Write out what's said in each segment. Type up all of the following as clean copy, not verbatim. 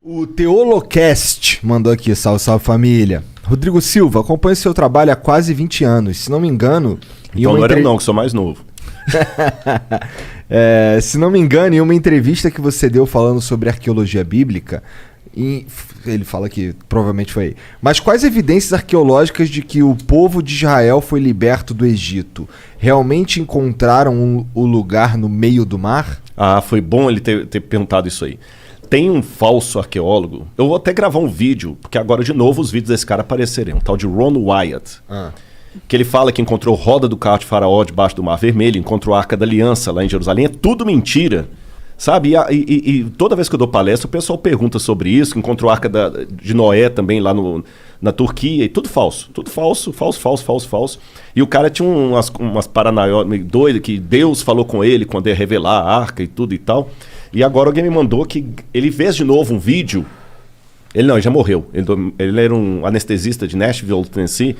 O Teolocast mandou aqui, salve, salve família. Rodrigo Silva, acompanho seu trabalho há quase 20 anos. Se não me engano... Então não era eu não, que sou mais novo. Se não me engano, em uma entrevista que você deu falando sobre arqueologia bíblica, ele fala que provavelmente foi aí. Mas quais evidências arqueológicas de que o povo de Israel foi liberto do Egito? Realmente encontraram o lugar no meio do mar? Ah, foi bom ele ter perguntado isso aí. Tem um falso arqueólogo, eu vou até gravar um vídeo, porque agora de novo os vídeos desse cara aparecerem, um tal de Ron Wyatt. Que ele fala que encontrou roda do carro de Faraó debaixo do Mar Vermelho, encontrou a Arca da Aliança lá em Jerusalém. É tudo mentira, sabe? E toda vez que eu dou palestra, o pessoal pergunta sobre isso, que encontrou a Arca de Noé também lá na Turquia, e tudo falso. Tudo falso, falso. E o cara tinha umas paranoias meio doidas, que Deus falou com ele quando ia revelar a Arca e tudo e tal. E agora alguém me mandou que ele fez de novo um vídeo. Ele já morreu. Ele era um anestesista de Nashville, Tennessee.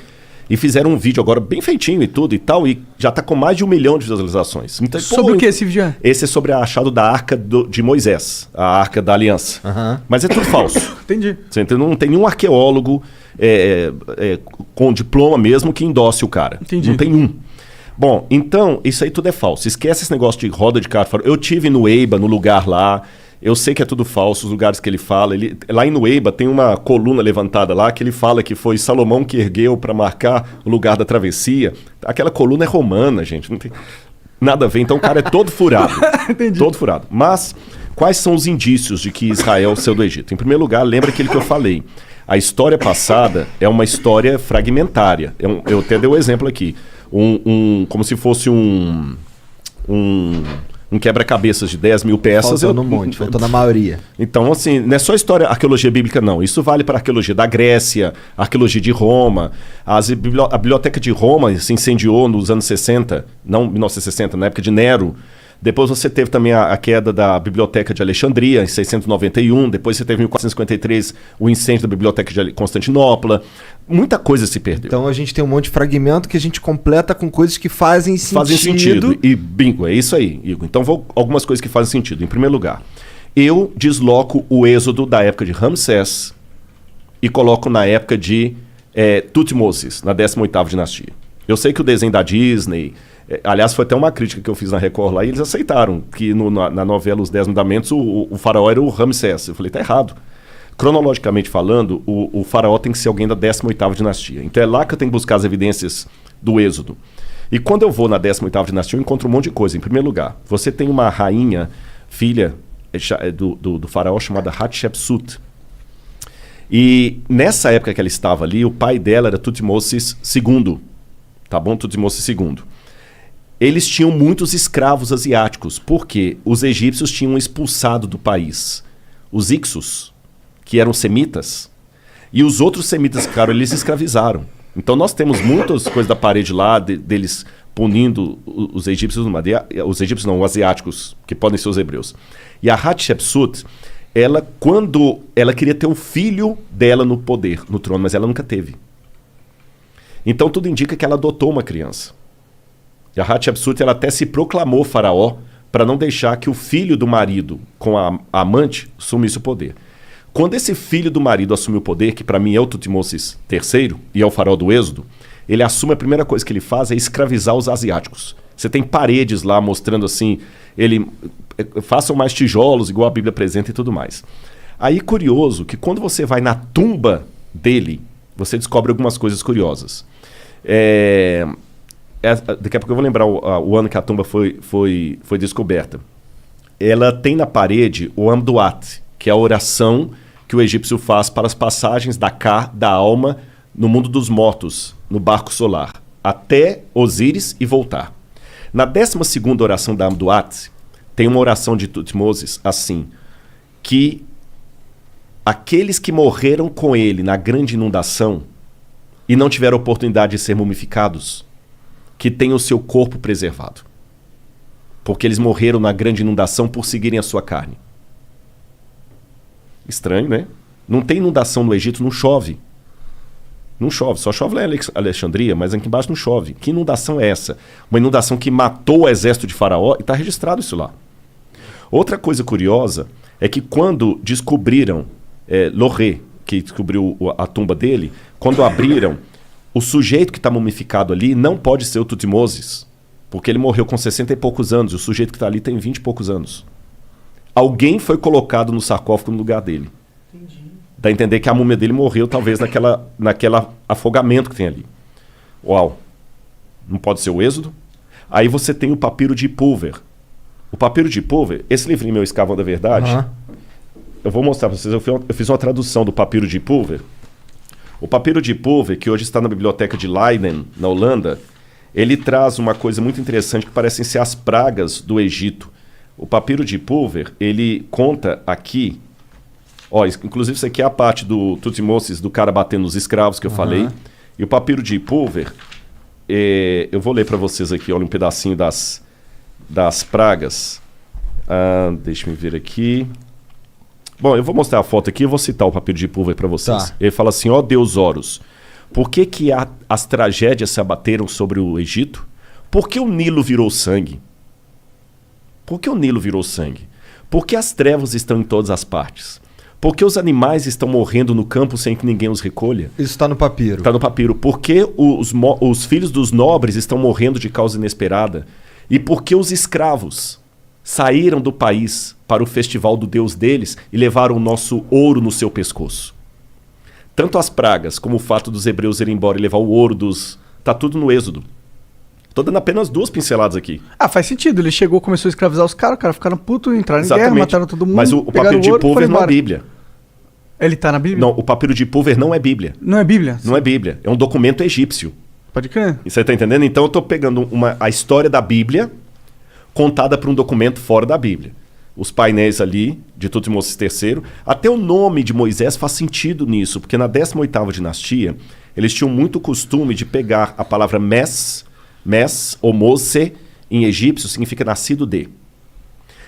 E fizeram um vídeo agora bem feitinho e tudo e tal, e já tá com mais de 1 milhão de visualizações. Então, sobre o que esse vídeo é? Esse é sobre a achado da Arca de Moisés, a Arca da Aliança. Mas é tudo falso. Entendi. Você entendeu? Não tem nenhum arqueólogo com diploma mesmo que endosse o cara. Entendi. Não tem um. Bom, então, isso aí tudo é falso. Esquece esse negócio de roda de carro. Eu tive no Eiba, no lugar lá. Eu sei que é tudo falso, os lugares que ele fala. Lá em Nueiba tem uma coluna levantada lá que ele fala que foi Salomão que ergueu para marcar o lugar da travessia. Aquela coluna é romana, gente. Não tem nada a ver. Então o cara é todo furado. Entendi. Todo furado. Mas quais são os indícios de que Israel saiu do Egito? Em primeiro lugar, lembra aquilo que eu falei. A história passada é uma história fragmentária. Eu até dei o exemplo aqui. Como se fosse um quebra-cabeças de 10 mil peças. Faltou no monte, faltou na maioria. Então, assim, não é só história, arqueologia bíblica, não. Isso vale para a arqueologia da Grécia, arqueologia de Roma. A biblioteca de Roma se incendiou nos anos 60, não 1960, na época de Nero. Depois você teve também a queda da Biblioteca de Alexandria, em 691. Depois você teve em 1453 o incêndio da Biblioteca de Constantinopla. Muita coisa se perdeu. Então a gente tem um monte de fragmento que a gente completa com coisas que fazem sentido. Fazem sentido. E bingo, é isso aí, Igor. Então algumas coisas que fazem sentido. Em primeiro lugar, eu desloco o êxodo da época de Ramsés e coloco na época de Tutmosis, na 18ª dinastia. Eu sei que o desenho da Disney... aliás, foi até uma crítica que eu fiz na Record lá e eles aceitaram que na novela Os 10 Mandamentos o faraó era o Ramsés. Eu falei, tá errado. Cronologicamente falando, o faraó tem que ser alguém da 18ª dinastia. Então é lá que eu tenho que buscar as evidências do êxodo. E quando eu vou na 18ª dinastia, eu encontro um monte de coisa. Em primeiro lugar, você tem uma rainha, filha do faraó, chamada Hatshepsut. E nessa época que ela estava ali, o pai dela era Tutmosis II. Tá bom? Tutmosis II. Eles tinham muitos escravos asiáticos, porque os egípcios tinham expulsado do país os Ixos, que eram semitas, e os outros semitas, claro, eles escravizaram. Então nós temos muitas coisas da parede lá, deles punindo os egípcios, os egípcios não, os asiáticos, que podem ser os hebreus. E a Hatshepsut, quando ela queria ter um filho dela no poder, no trono, mas ela nunca teve. Então tudo indica que ela adotou uma criança. E a Hatshepsut, ela até se proclamou faraó para não deixar que o filho do marido com a amante assumisse o poder. Quando esse filho do marido assumiu o poder, que para mim é o Tutmosis III e é o faraó do Êxodo, ele assume, a primeira coisa que ele faz é escravizar os asiáticos. Você tem paredes lá mostrando assim, façam mais tijolos, igual a Bíblia apresenta e tudo mais. Aí, curioso, que quando você vai na tumba dele, você descobre algumas coisas curiosas. Daqui a pouco eu vou lembrar o ano que a tumba foi descoberta. Ela tem na parede o Amduat, que é a oração que o egípcio faz para as passagens da alma no mundo dos mortos, no barco solar, até Osíris e voltar. Na 12ª oração da Amduat, tem uma oração de Tutmosis assim, que aqueles que morreram com ele na grande inundação e não tiveram oportunidade de ser mumificados, que tenham o seu corpo preservado. Porque eles morreram na grande inundação por seguirem a sua carne. Estranho, né? Não tem inundação no Egito, não chove. Não chove, só chove lá em Alexandria, mas aqui embaixo não chove. Que inundação é essa? Uma inundação que matou o exército de Faraó e está registrado isso lá. Outra coisa curiosa é que quando descobriram Loré, que descobriu a tumba dele, quando abriram, o sujeito que está mumificado ali não pode ser o Tutmosis, porque ele morreu com 60 e poucos anos, e o sujeito que está ali tem 20 e poucos anos. Alguém foi colocado no sarcófago no lugar dele. Entendi. Dá a entender que a múmia dele morreu, talvez, naquela afogamento que tem ali. Uau! Não pode ser o Êxodo? Aí você tem o papiro de Pulver. O papiro de Pulver, esse livrinho meu, Escavão da Verdade, eu vou mostrar para vocês. Eu fiz uma tradução do papiro de Pulver. O papiro de Pulver, que hoje está na biblioteca de Leiden, na Holanda, ele traz uma coisa muito interessante que parecem ser as pragas do Egito. O papiro de Pulver, ele conta aqui... inclusive isso aqui é a parte do Tutmosis, do cara batendo nos escravos que eu falei. E o papiro de Pulver, eu vou ler para vocês aqui, olha, um pedacinho das pragas. Deixa eu ver aqui. Bom, eu vou mostrar a foto aqui e vou citar o papiro de Pulver para vocês. Tá. Ele fala assim, Deus Horus, por que as tragédias se abateram sobre o Egito? Por que o Nilo virou sangue? Por que o Nilo virou sangue? Por que as trevas estão em todas as partes? Por que os animais estão morrendo no campo sem que ninguém os recolha? Isso está no papiro. Está no papiro. Por que os filhos dos nobres estão morrendo de causa inesperada? E por que os escravos saíram do país para o festival do Deus deles e levaram o nosso ouro no seu pescoço? Tanto as pragas como o fato dos hebreus irem embora e levar o ouro dos... Está tudo no Êxodo. Estou dando apenas 2 pinceladas aqui. Faz sentido. Ele chegou, começou a escravizar os caras ficaram putos, entraram em guerra, mataram todo mundo. Mas o papiro de Pulver não é Bíblia. Ele tá na Bíblia? Não, o papiro de Pulver não é Bíblia. Não é Bíblia? Não é Bíblia. É um documento egípcio. Pode crer. E você está entendendo? Então eu estou pegando a história da Bíblia contada por um documento fora da Bíblia. Os painéis ali de Tutmosis III. Até o nome de Moisés faz sentido nisso, porque na 18ª dinastia eles tinham muito costume de pegar a palavra Mes ou Mose, em egípcio, significa nascido de.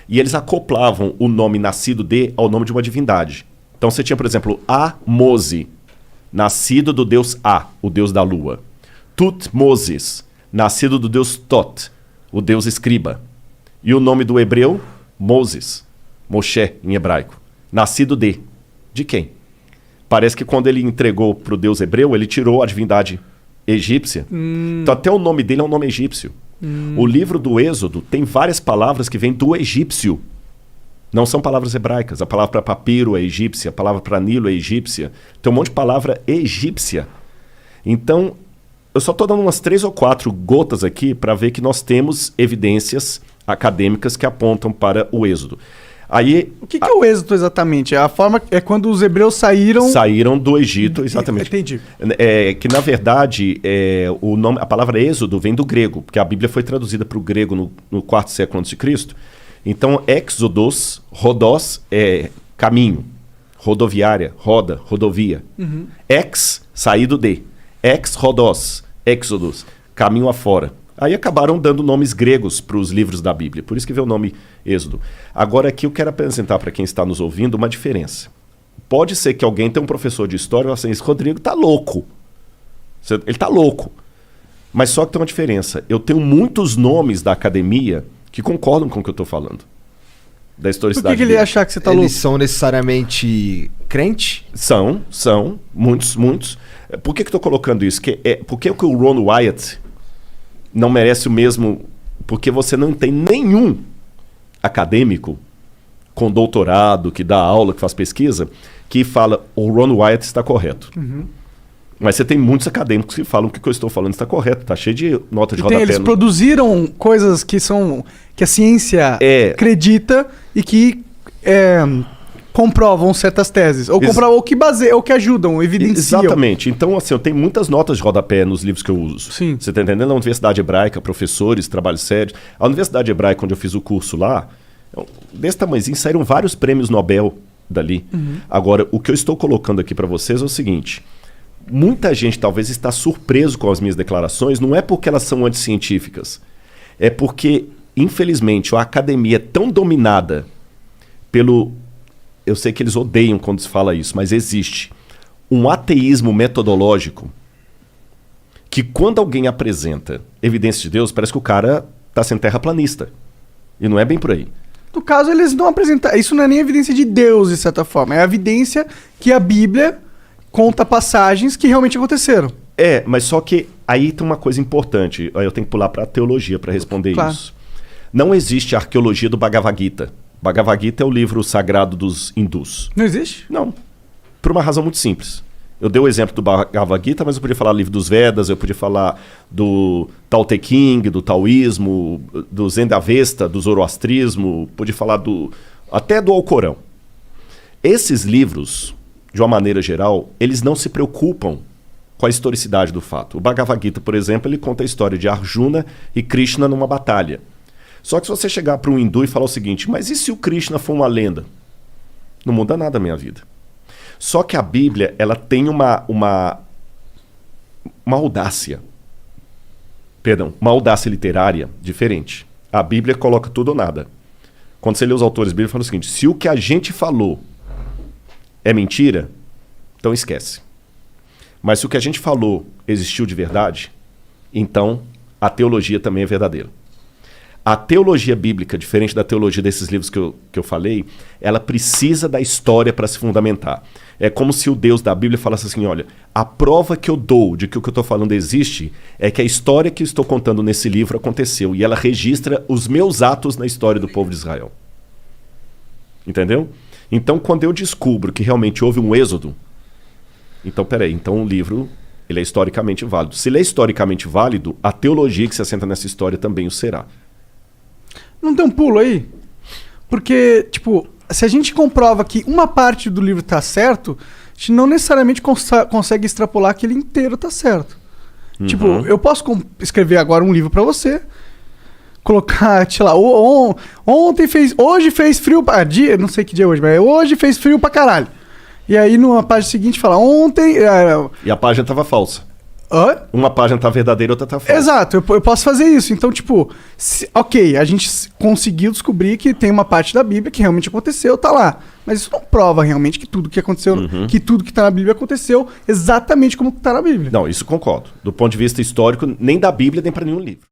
E eles acoplavam o nome nascido de ao nome de uma divindade. Então você tinha, por exemplo, Mose, nascido do deus A, o deus da lua. Tutmosis, nascido do deus Tot, o deus escriba. E o nome do hebreu, Moses, Moshe em hebraico. Nascido de. De quem? Parece que quando ele entregou para o deus hebreu, ele tirou a divindade egípcia. Então até o nome dele é um nome egípcio. O livro do Êxodo tem várias palavras que vêm do egípcio. Não são palavras hebraicas. A palavra para papiro é egípcia, a palavra para Nilo é egípcia. Tem um monte de palavra egípcia. Então, eu só estou dando umas 3 ou 4 gotas aqui para ver que nós temos evidências acadêmicas que apontam para o Êxodo. Aí, o que é o Êxodo exatamente? A forma é quando os hebreus saíram do Egito, exatamente. Entendi. Que na verdade a palavra Êxodo vem do grego, porque a Bíblia foi traduzida para o grego no 4º século a.C. Então, Exodos, Rodós é caminho, rodoviária, roda, rodovia. Ex, saído de. Ex-Rodós, Exodus, caminho afora. Aí acabaram dando nomes gregos para os livros da Bíblia. Por isso que veio o nome Êxodo. Agora aqui eu quero apresentar para quem está nos ouvindo uma diferença. Pode ser que alguém tenha um professor de história e fale assim, esse Rodrigo está louco. Ele está louco. Mas só que tem uma diferença. Eu tenho muitos nomes da academia que concordam com o que eu estou falando. Da historicidade. Por que ele ia achar que você está louco? Eles são necessariamente crente? São. Muitos. Por que eu estou colocando isso? Por que o Ron Wyatt não merece o mesmo... Porque você não tem nenhum acadêmico com doutorado, que dá aula, que faz pesquisa, que fala o Ron Wyatt está correto. Mas você tem muitos acadêmicos que falam que o que eu estou falando está correto. Está cheio de nota de rodapé. Eles produziram coisas que a ciência acredita e que comprovam certas teses. Ou comprovam, ou que ajudam, evidenciam. Exatamente. Então, assim, eu tenho muitas notas de rodapé nos livros que eu uso. Sim. Você está entendendo? Na Universidade Hebraica, professores, trabalhos sérios. A Universidade Hebraica, onde eu fiz o curso lá, desse tamanhozinho, saíram vários prêmios Nobel dali. Agora, o que eu estou colocando aqui para vocês é o seguinte. Muita gente talvez está surpreso com as minhas declarações, não é porque elas são anticientíficas. É porque, infelizmente, a academia é tão dominada pelo... Eu sei que eles odeiam quando se fala isso, mas existe um ateísmo metodológico que quando alguém apresenta evidência de Deus, parece que o cara está sendo terraplanista. E não é bem por aí. No caso, eles não apresentam... Isso não é nem evidência de Deus, de certa forma. É a evidência que a Bíblia conta passagens que realmente aconteceram. Mas só que aí tem uma coisa importante. Aí eu tenho que pular para a teologia para responder isso. Não existe a arqueologia do Bhagavad Gita. Bhagavad Gita é o livro sagrado dos hindus. Não existe? Não. Por uma razão muito simples. Eu dei o exemplo do Bhagavad Gita, mas eu podia falar do livro dos Vedas, eu podia falar do Tao Te Ching, do taoísmo, do Zen Avesta, do zoroastrismo, podia falar até do Alcorão. Esses livros, de uma maneira geral, eles não se preocupam com a historicidade do fato. O Bhagavad Gita, por exemplo, ele conta a história de Arjuna e Krishna numa batalha. Só que se você chegar para um hindu e falar o seguinte, mas e se o Krishna for uma lenda? Não muda nada a minha vida. Só que a Bíblia, ela tem uma audácia. Perdão, uma audácia literária diferente. A Bíblia coloca tudo ou nada. Quando você lê os autores bíblicos, fala o seguinte, se o que a gente falou é mentira, então esquece. Mas se o que a gente falou existiu de verdade, então a teologia também é verdadeira. A teologia bíblica, diferente da teologia desses livros que eu falei, ela precisa da história para se fundamentar. É como se o Deus da Bíblia falasse assim, olha, a prova que eu dou de que o que eu estou falando existe é que a história que eu estou contando nesse livro aconteceu e ela registra os meus atos na história do povo de Israel. Entendeu? Então, quando eu descubro que realmente houve um êxodo, então, peraí, então o livro ele é historicamente válido. Se ele é historicamente válido, a teologia que se assenta nessa história também o será. Não tem um pulo aí? Porque, tipo, se a gente comprova que uma parte do livro tá certo, a gente não necessariamente consegue extrapolar que ele inteiro tá certo. Uhum. Tipo, eu posso escrever agora um livro pra você, colocar, sei lá, hoje fez frio pra... não sei que dia é hoje, mas hoje fez frio pra caralho. E aí, numa página seguinte, fala, ontem... E a página tava falsa. Hã? Uma página tá verdadeira, outra tá falsa. Exato, eu posso fazer isso. Então, tipo, ok, a gente conseguiu descobrir que tem uma parte da Bíblia que realmente aconteceu, tá lá. Mas isso não prova realmente que tudo que aconteceu, que tudo que tá na Bíblia aconteceu exatamente como tá na Bíblia. Não, isso concordo. Do ponto de vista histórico, nem da Bíblia, nem para nenhum livro.